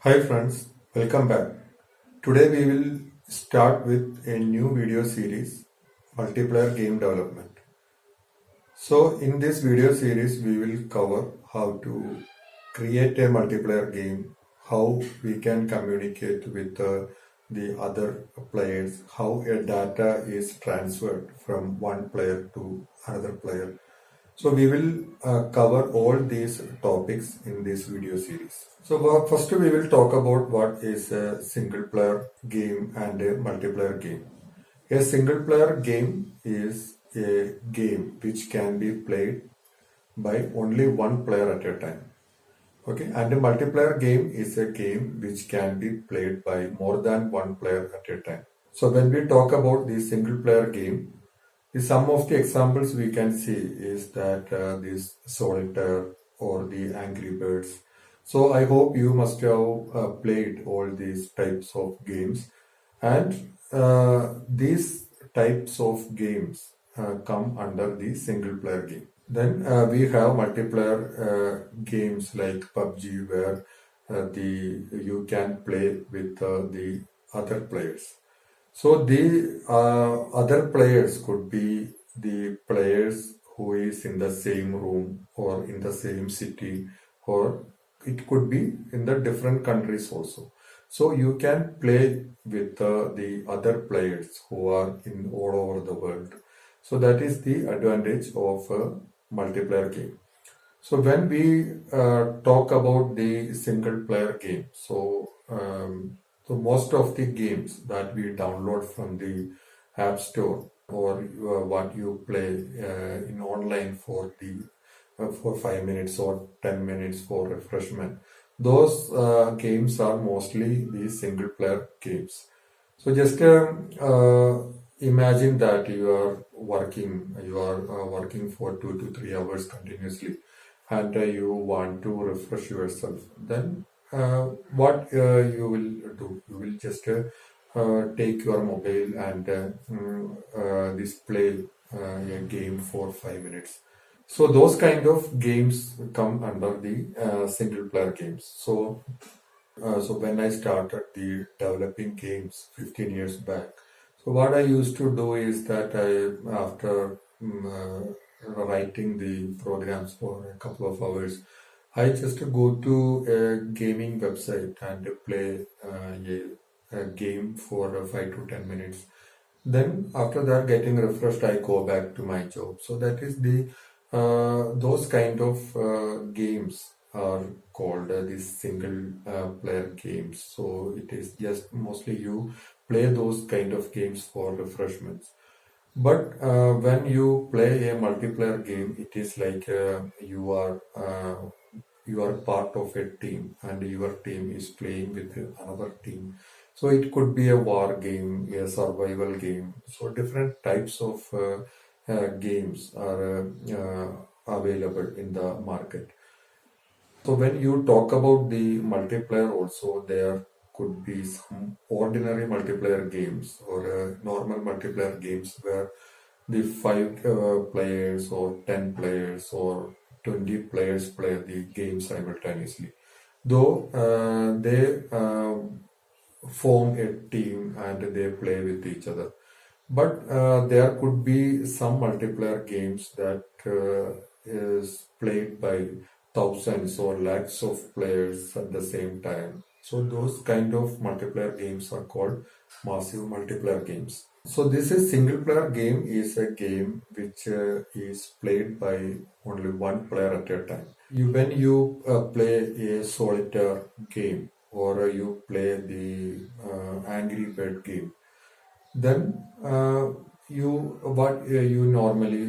Hi friends, welcome back. Today we will start with a new video series, multiplayer game development. So in this video series we will cover how to create a multiplayer game, how we can communicate with the other players, how a data is transferred from one player to another player. So we will cover all these topics in this video series. So first we will talk about what is a single player game and a multiplayer game. A single player game is a game which can be played by only one player at a time. Okay, and a multiplayer game is a game which can be played by more than one player at a time. So when we talk about the single player game, some of the examples we can see is that this solitaire or the Angry Birds. So I hope you must have played all these types of games, and these types of games come under the single player game. Then we have multiplayer games like PUBG where you can play with the other players. So the other players could be the players who is in the same room or in the same city, or it could be in the different countries also. So you can play with the other players who are in all over the world. So that is the advantage of a multiplayer game. So when we talk about the single player game, so most of the games that we download from the App Store or what you play in online for 5 minutes or 10 minutes for refreshment, those games are mostly the single player games. So just imagine that you are working for 2 to 3 hours continuously, and you want to refresh yourself. Then what you will do? You will just take your mobile and display a game for 5 minutes. So those kind of games come under the single player games. So when I started the developing games 15 years back, so what I used to do is that after writing the programs for a couple of hours, I just go to a gaming website and play a game for 5 to 10 minutes. Then after that, getting refreshed, I go back to my job. So that is the those kind of games are called these single player games. So it is just mostly you play those kind of games for refreshments. But when you play a multiplayer game, it is like you are part of a team, and your team is playing with another team. So it could be a war game, a survival game. So different types of games are available in the market. So when you talk about the multiplayer also, there could be some ordinary multiplayer games or normal multiplayer games where the five players or 10 players or 20 players play the game simultaneously. Though they form a team and they play with each other. But there could be some multiplayer games that is played by thousands or lakhs of players at the same time. So those kind of multiplayer games are called massive multiplayer games. So this is single player game is a game which is played by only one player at a time. When you play a solitaire game or you play the Angry Bird game, then you normally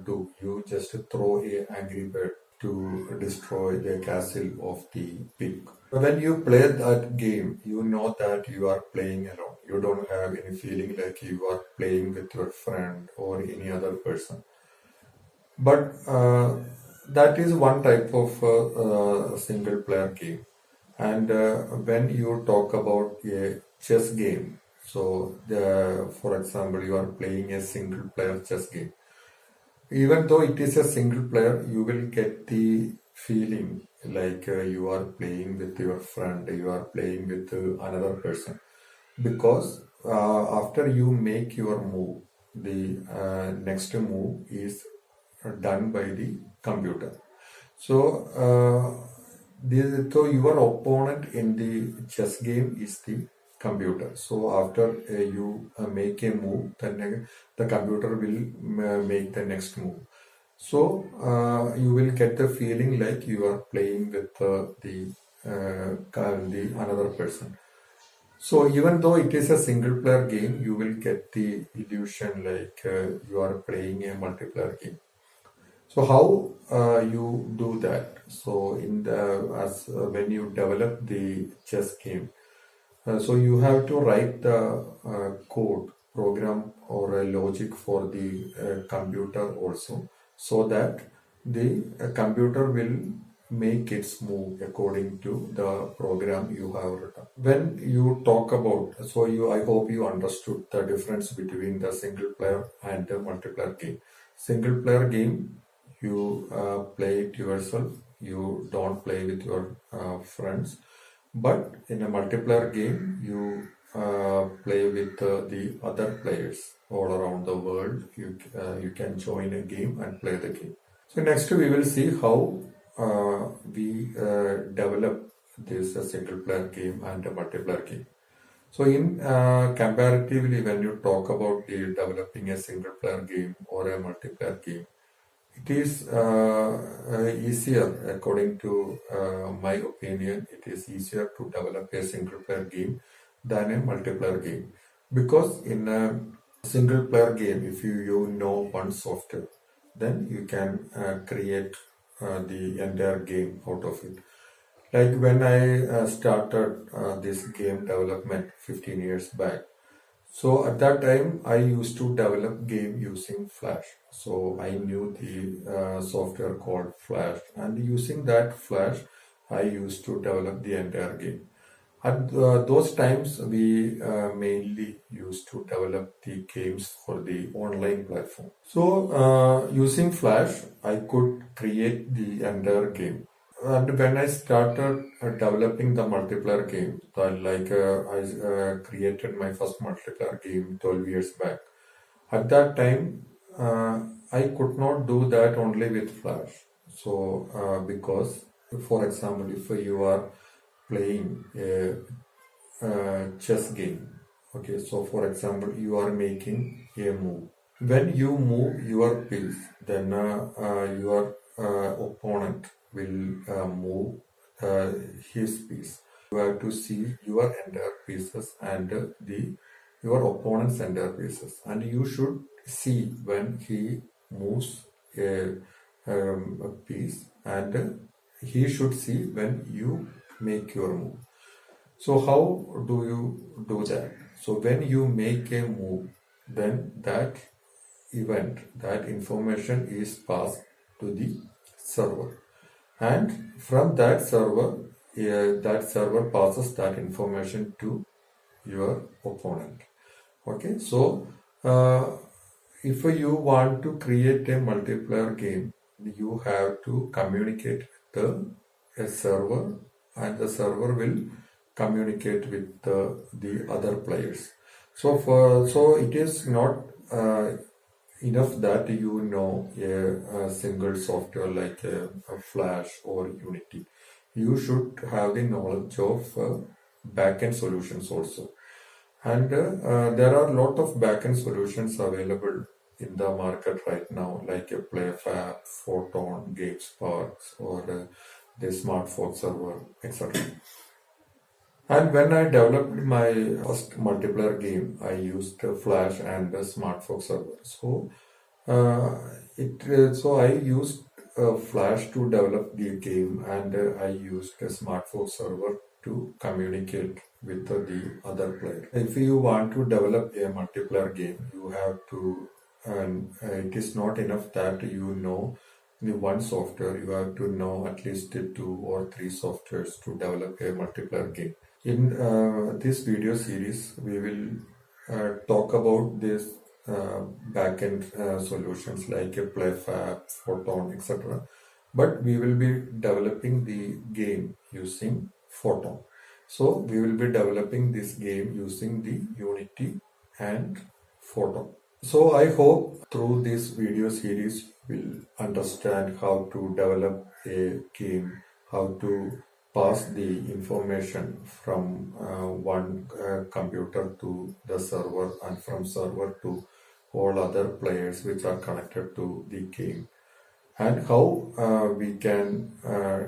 do, you just throw a Angry Bird to destroy the castle of the pig. When you play that game, you know that you are playing alone. You don't have any feeling like you are playing with your friend or any other person. But that is one type of single player game. And when you talk about a chess game, so for example, you are playing a single player chess game. Even though it is a single player, you will get the feeling like you are playing with your friend, you are playing with another person, because after you make your move, the next move is done by the computer. So, so your opponent in the chess game is the computer. So after you make a move, then the computer will make the next move. So you will get the feeling like you are playing with the another person. So even though it is a single player game, you will get the illusion like you are playing a multiplayer game. So how you do that? So in the as when you develop the chess game, so you have to write the code, program or a logic for the computer also, so that the computer will make its move according to the program you have written. When you talk about, so you, I hope you understood the difference between the single player and the multiplayer game. Single player game, you play it yourself, you don't play with your friends, but in a multiplayer game, you play with the other players all around the world. You can join a game and play the game. So next we will see how we develop this single player game and a multiplayer game. So in comparatively, when you talk about the developing a single player game or a multiplayer game, it is easier, according to my opinion, it is easier to develop a single player game than a multiplayer game. Because in a single player game, if you know one software, then you can create the entire game out of it. Like when I started this game development 15 years back, so at that time, I used to develop game using Flash. So I knew the software called Flash, and using that Flash, I used to develop the entire game. At those times, we mainly used to develop the games for the online platform. So using Flash, I could create the entire game. And when I started developing the multiplayer game, I created my first multiplayer game 12 years back. At that time, I could not do that only with Flash. So, because, for example, if you are playing a chess game, okay, so for example, you are making a move. When you move your piece, then your opponent will move uh, his piece. You have to see your entire pieces and the your opponent's entire pieces, and you should see when he moves a piece, and he should see when you make your move. So how do you do that? So when you make a move, then that event, that information is passed to the server, and from that server passes that information to your opponent. Okay, so if you want to create a multiplayer game, you have to communicate with a server, and the server will communicate with the other players. So it is not enough that you know a single software like a Flash or Unity. You should have the knowledge of backend solutions also. And there are a lot of backend solutions available in the market right now, like a Playfab, Photon, GameSparks, or the SmartForge server, etc. And when I developed my first multiplayer game, I used Flash and the SmartForge server. So I used Flash to develop the game, and I used a SmartForge server to communicate with the other player. If you want to develop a multiplayer game, you have to, and it is not enough that you know the one software. You have to know at least 2 or 3 softwares to develop a multiplayer game. In this video series, we will talk about this backend solutions like a Playfab, Photon, etc. but we will be developing the game using Photon. So we will be developing this game using the Unity and Photon. So I hope through this video series you will understand how to develop a game, how to pass the information from one computer to the server and from server to all other players which are connected to the game, and how we can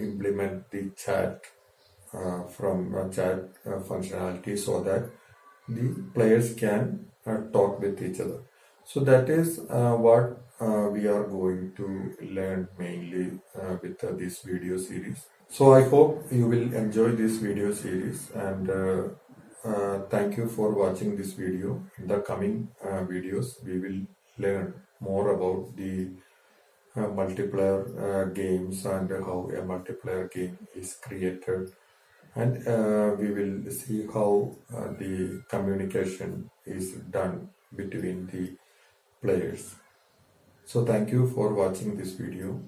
implement the chat from chat functionality so that the players can talk with each other. So that is what we are going to learn mainly with this video series. So I hope you will enjoy this video series, and thank you for watching this video. In the coming videos, we will learn more about the multiplayer games and how a multiplayer game is created, and we will see how the communication is done between the players. So thank you for watching this video.